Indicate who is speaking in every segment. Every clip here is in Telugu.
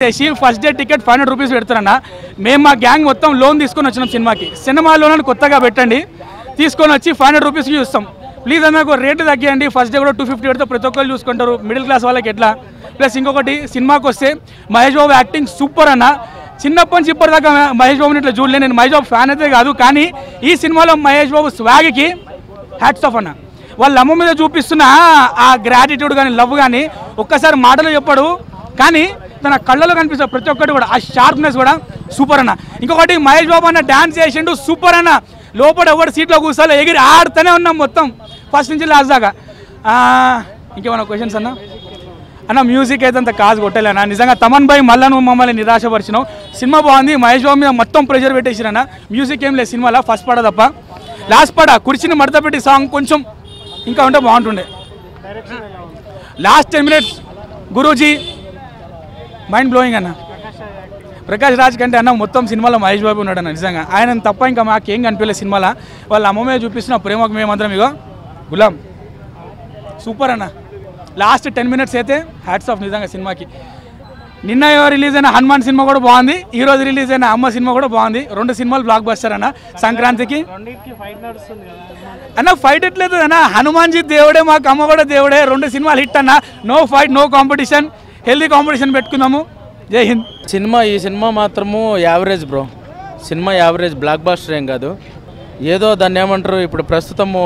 Speaker 1: ఫస్ట్ డే టికెట్ 500 రూపీస్ పెడతారన్న. మేము మా గ్యాంగ్ మొత్తం లోన్ తీసుకొని వచ్చినాం సినిమాకి. సినిమా లోన్ కొత్తగా పెట్టండి, తీసుకొని వచ్చి 500 రూపీస్కి చూస్తాం. ప్లీజ్ అన్న రేటు తగ్గియండి. ఫస్ట్ డే కూడా 250 పెడితే ప్రతి ఒక్కరు చూసుకుంటారు, మిడిల్ క్లాస్ వాళ్ళకి ఎట్లా. ప్లస్ ఇంకొకటి సినిమాకి వస్తే మహేష్ బాబు యాక్టింగ్ సూపర్ అన్న. చిన్నప్పటి నుంచి ఇప్పటిదాకా మహేష్ బాబుని ఇట్లా చూడలే. నేను మహేష్ బాబు ఫ్యాన్ అయితే కాదు, కానీ ఈ సినిమాలో మహేష్ బాబు స్వాగ్కి హ్యాట్స్ ఆఫ్ అన్న. వాళ్ళ అమ్మ మీద చూపిస్తున్న ఆ గ్రాటిట్యూడ్ కానీ లవ్ కానీ ఒక్కసారి మాటలు చెప్పాడు, కానీ తన కళ్ళలో కనిపిస్తుంది ప్రతి ఒక్కటి కూడా. ఆ షార్ప్నెస్ కూడా సూపర్ అన్న. ఇంకొకటి మహేష్ బాబు అన్న డ్యాన్స్ చేసిండు సూపర్ అన్న. లోపల ఎవరు సీట్లో కూర్చోలే, ఎగిరి ఆడుతూనే ఉన్నాం మొత్తం ఫస్ట్ నుంచి లాస్ట్ దాకా. ఇంకేమన్నా క్వశ్చన్స్ అన్న మ్యూజిక్ అయితే అంత కాజు కొట్టలేనా నిజంగా. తమన్ భాయ్ మళ్ళీ నువ్వు మమ్మల్ని నిరాశపరిచినావు. సినిమా బాగుంది, మహేష్ బాబు మీద మొత్తం ప్రెషర్ పెట్టేసిరన్న. మ్యూజిక్ ఏం లేదు సినిమాలో, ఫస్ట్ పడ తప్ప. లాస్ట్ పడ కుర్చీని మడత పెట్టి సాంగ్ కొంచెం ఇంకా ఉంటే బాగుంటుండే. Last 10 minutes Guruji mind blowing అన్న. ప్రకాష్ రాజ్ కంటే అన్న మొత్తం సినిమాలో మహేష్ బాబు ఉన్నాడు అన్న. నిజంగా ఆయన తప్ప ఇంకా మాకేం కనిపించలేదు సినిమాలో. వాళ్ళ అమ్మ మీద చూపిస్తున్న ప్రేమకు మేమందరం ఇగో గులాం సూపర్ అన్న. లాస్ట్ 10 minutes అయితే హ్యాట్స్ ఆఫ్ నిజంగా సినిమాకి. నిన్న రిలీజ్ అయిన హనుమాన్ సినిమా కూడా బాగుంది, ఈ రోజు రిలీజ్ అయిన అమ్మ సినిమా కూడా బాగుంది. 2 సినిమాలు బ్లాక్ బస్టర్ అన్న సంక్రాంతికి. అన్న ఫైట్ ఎట్లేదు అన్న, హనుమాన్జీ దేవుడే, మాకు అమ్మ కూడా దేవుడే. 2 సినిమాలు హిట్ అన్న. No fight, no competition, healthy competition పెట్టుకుందాము. జై హింద్.
Speaker 2: ఈ సినిమా మాత్రము యావరేజ్ బ్రో. సినిమా యావరేజ్, బ్లాక్ బస్టర్ ఏం కాదు. ఏదో దాన్ని ఏమంటారు, ఇప్పుడు ప్రస్తుతము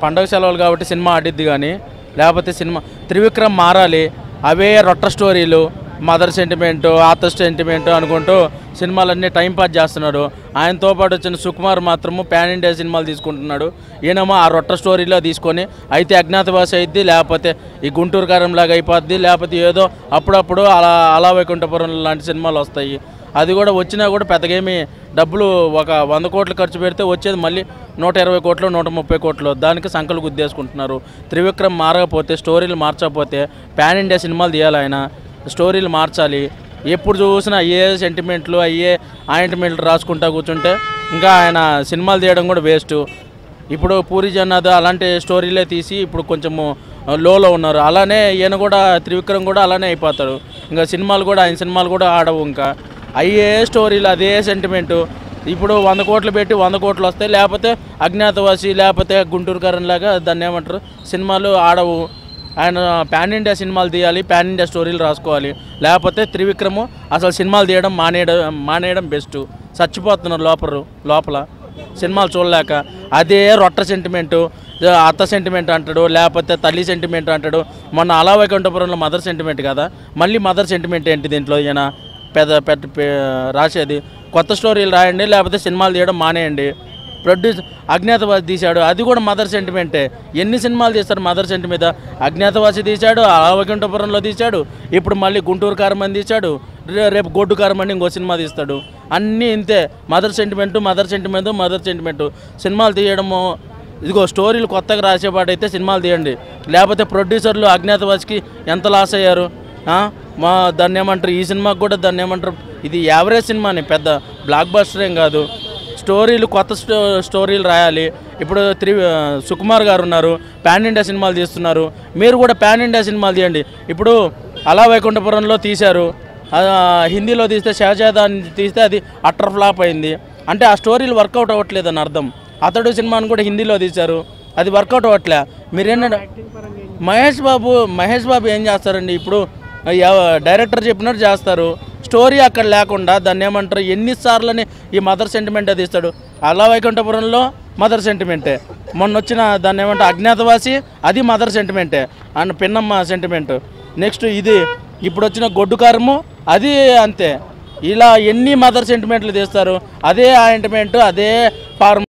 Speaker 2: పండగ సెలవులు కాబట్టి సినిమా ఆడిద్ది, కానీ లేకపోతే సినిమా త్రివిక్రమ్ మారాలి. అవే రొట్ట స్టోరీలు, మదర్ సెంటిమెంట్, ఆతర్ సెంటిమెంట్ అనుకుంటూ సినిమాలన్నీ టైంపాస్ చేస్తున్నాడు. ఆయనతో పాటు వచ్చిన సుకుమార్ మాత్రము పాన్ ఇండియా సినిమాలు తీసుకుంటున్నాడు. ఈయనేమో ఆ రొట్ట స్టోరీలో తీసుకొని అయితే అజ్ఞాతవాసి అయిద్ది, లేకపోతే ఈ గుంటూరు కారం లాగా అయిపోద్ది, లేకపోతే ఏదో అప్పుడప్పుడు అలా వైకుంఠపురం లాంటి సినిమాలు వస్తాయి. అది కూడా వచ్చినా కూడా పెద్దగేమి డబ్బులు ఒక 100 కోట్లు ఖర్చు పెడితే వచ్చేది మళ్ళీ 120 కోట్లు 130 కోట్లు. దానికి సంకలు గుద్దేసుకుంటున్నారు. త్రివిక్రమ్ మారకపోతే, స్టోరీలు మార్చకపోతే పాన్ ఇండియా సినిమాలు తీయాలి. ఆయన స్టోరీలు మార్చాలి. ఎప్పుడు చూసినా అయ్యే సెంటిమెంట్లు, అయ్యే ఆయింట్మెంట్లు రాసుకుంటా కూర్చుంటే ఇంకా ఆయన సినిమాలు తీయడం కూడా వేస్ట్. ఇప్పుడు పూరి జగన్నాథ్ అలాంటి స్టోరీలే తీసి ఇప్పుడు కొంచెము లోలో ఉన్నారు. అలానే ఈయన కూడా త్రివిక్రమ్ కూడా అలానే అయిపోతాడు. ఇంకా సినిమాలు కూడా ఆయన సినిమాలు కూడా ఆడవు. ఇంకా అయ్యే స్టోరీలు, అదే సెంటిమెంటు. ఇప్పుడు 100 కోట్లు పెట్టి 100 కోట్లు వస్తాయి, లేకపోతే అజ్ఞాతవాసి, లేకపోతే గుంటూరు కారం లాగా దాన్ని ఏమంటారు సినిమాలు ఆడవు. ఆయన పాన్ ఇండియా సినిమాలు తీయాలి, పాన్ ఇండియా స్టోరీలు రాసుకోవాలి. లేకపోతే త్రివిక్రము అసలు సినిమాలు తీయడం మానేయడం బెస్ట్. చచ్చిపోతున్నారు లోపల సినిమాలు చూడలేక. అదే రొట్ట సెంటిమెంటు, అత్త సెంటిమెంట్ అంటాడు, లేకపోతే తల్లి సెంటిమెంట్ అంటాడు. మొన్న అలా వైకుంఠపురంలో మదర్ సెంటిమెంట్ కదా, మళ్ళీ మదర్ సెంటిమెంట్ ఏంటి దీంట్లో? ఈయన పెద్ద రాసేది కొత్త స్టోరీలు రాయండి, లేకపోతే సినిమాలు తీయడం మానేయండి. అజ్ఞాతవాసి తీశాడు, అది కూడా మదర్ సెంటిమెంటే. ఎన్ని సినిమాలు తీస్తారు మదర్ సెంటిమెంట్? అజ్ఞాతవాసి తీశాడు, వైకుంఠపురంలో తీశాడు, ఇప్పుడు మళ్ళీ గుంటూరు కారం అని తీశాడు, రేపు గొడ్డు కారం అని ఇంకో సినిమా తీస్తాడు. అన్నీ ఇంతే, మదర్ సెంటిమెంటు. సినిమాలు తీయడము ఇదిగో స్టోరీలు కొత్తగా రాసేపాటైతే సినిమాలు తీయండి, లేకపోతే ప్రొడ్యూసర్లు అజ్ఞాతవాసికి ఎంత లాస్ అయ్యారు. దాన్ని ఏమంటారు, ఈ సినిమాకి కూడా దాన్ని ఏమంటారు, ఇది యావరేజ్ సినిమాని, పెద్ద బ్లాక్ బస్టర్ ఏం కాదు. స్టోరీలు కొత్త స్టోరీలు రాయాలి. ఇప్పుడు సుకుమార్ గారు ఉన్నారు, పాన్ ఇండియా సినిమాలు తీస్తున్నారు. మీరు కూడా పాన్ ఇండియా సినిమాలు తీయండి. ఇప్పుడు అలా వైకుంఠపురంలో తీశారు, హిందీలో తీస్తే షహజాదా తీస్తే అది అట్టర్ ఫ్లాప్ అయింది. అంటే ఆ స్టోరీలు వర్కౌట్ అవ్వట్లేదని అర్థం. అతడు సినిమాను కూడా హిందీలో తీశారు, అది వర్కౌట్ అవ్వట్లే. మీరేంటంటే మహేష్ బాబు ఏం చేస్తారండి? ఇప్పుడు డైరెక్టర్ చెప్పినట్టు చేస్తారు, స్టోరీ అక్కడ లేకుండా దాన్ని ఏమంటారు, ఎన్నిసార్లని ఈ మదర్ సెంటిమెంట్ అది ఇస్తాడు. అలా వైకుంఠపురంలో మదర్ సెంటిమెంటే. మొన్న వచ్చిన దాన్ని ఏమంటారు అజ్ఞాతవాసి, అది మదర్ సెంటిమెంటే అండ్ పిన్నమ్మ సెంటిమెంట్. నెక్స్ట్ ఇది ఇప్పుడు వచ్చిన గొడ్డు కారము, అది అంతే. ఇలా ఎన్ని మదర్ సెంటిమెంట్లు తీస్తారు, అదే ఆయింట్మెంట్, అదే ఫార్మ్.